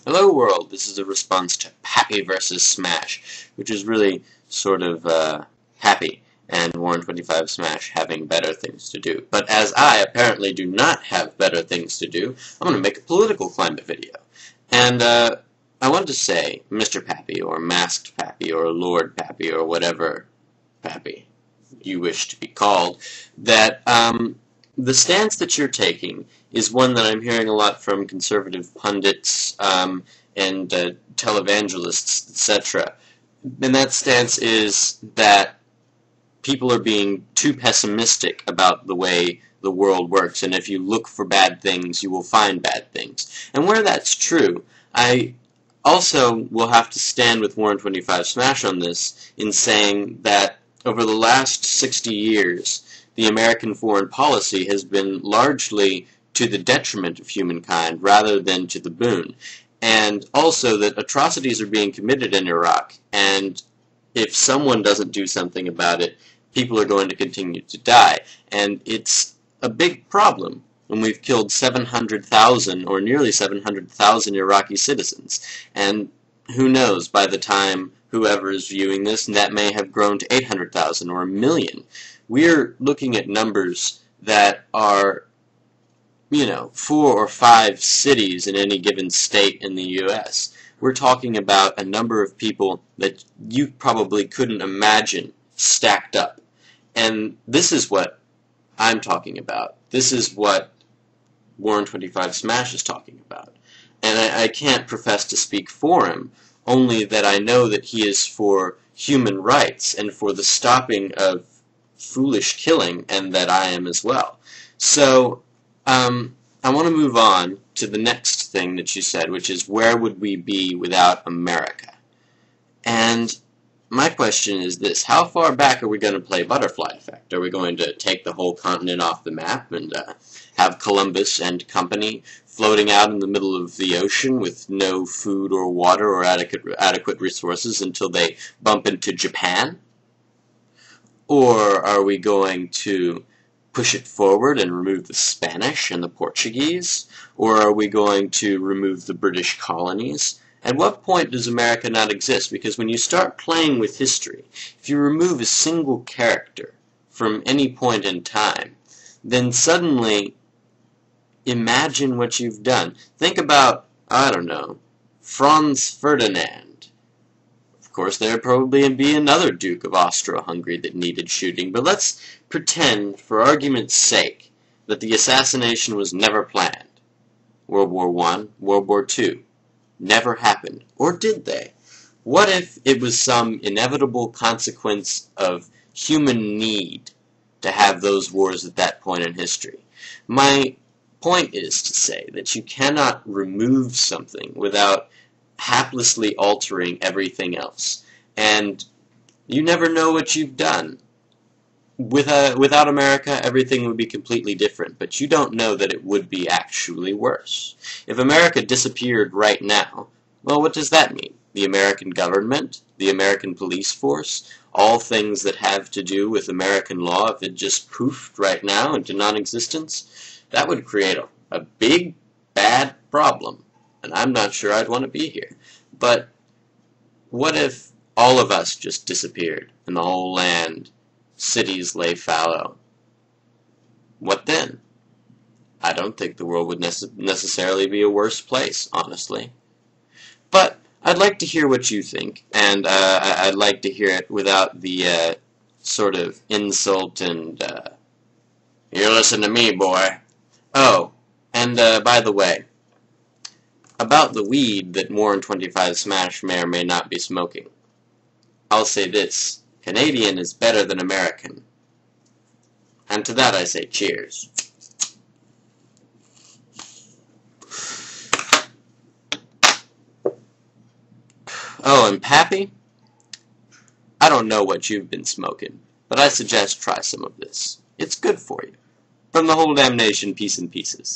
Hello world, this is a response to Pappy versus Smash, which is really sort of Pappy and Warren 25 Smash having better things to do. But as I apparently do not have better things to do, I'm going to make a political climate video. And I want to say, Mr. Pappy, or Masked Pappy, or Lord Pappy, or whatever Pappy you wish to be called, that the stance that you're taking is one that I'm hearing a lot from conservative pundits and televangelists, etc. And that stance is that people are being too pessimistic about the way the world works, and if you look for bad things, you will find bad things. And where that's true, I also will have to stand with Warren 25 Smash on this in saying that over the last 60 years, the American foreign policy has been largely to the detriment of humankind rather than to the boon. And also that atrocities are being committed in Iraq, and if someone doesn't do something about it, people are going to continue to die. And it's a big problem when we've killed 700,000 or nearly 700,000 Iraqi citizens. And who knows, by the time whoever is viewing this, that may have grown to 800,000 or a million. We're looking at numbers that are, 4 or 5 cities in any given state in the U.S. We're talking about a number of people that you probably couldn't imagine stacked up. And this is what I'm talking about. This is what Warren 25 Smash is talking about. And I can't profess to speak for him, only that I know that he is for human rights and for the stopping of foolish killing, and that I am as well. So, I want to move on to the next thing that you said, which is, where would we be without America? And my question is this: how far back are we going to play butterfly effect? Are we going to take the whole continent off the map and have Columbus and company floating out in the middle of the ocean with no food or water or adequate resources until they bump into Japan? Or are we going to push it forward and remove the Spanish and the Portuguese? Or are we going to remove the British colonies? At what point does America not exist? Because when you start playing with history, if you remove a single character from any point in time, then suddenly imagine what you've done. Think about, I don't know, Franz Ferdinand. Of course, there would probably be another Duke of Austro-Hungary that needed shooting, but let's pretend, for argument's sake, that the assassination was never planned. World War I, World War II, never happened. Or did they? What if it was some inevitable consequence of human need to have those wars at that point in history? My point is to say that you cannot remove something without haplessly altering everything else. And you never know what you've done. Without America, everything would be completely different, but you don't know that it would be actually worse. If America disappeared right now, well, what does that mean? The American government, the American police force, all things that have to do with American law, if it just poofed right now into non-existence, that would create a big, bad problem. And I'm not sure I'd want to be here. But what if all of us just disappeared and the whole land, cities lay fallow? What then? I don't think the world would necessarily be a worse place, honestly. But I'd like to hear what you think, and I'd like to hear it without the sort of insult and, you listen to me, boy. Oh, and by the way, about the weed that Warren 25 Smash may or may not be smoking, I'll say this: Canadian is better than American. And to that I say cheers. Oh, and Pappy, I don't know what you've been smoking, but I suggest try some of this. It's good for you. From the whole DamNation, peace and pieces.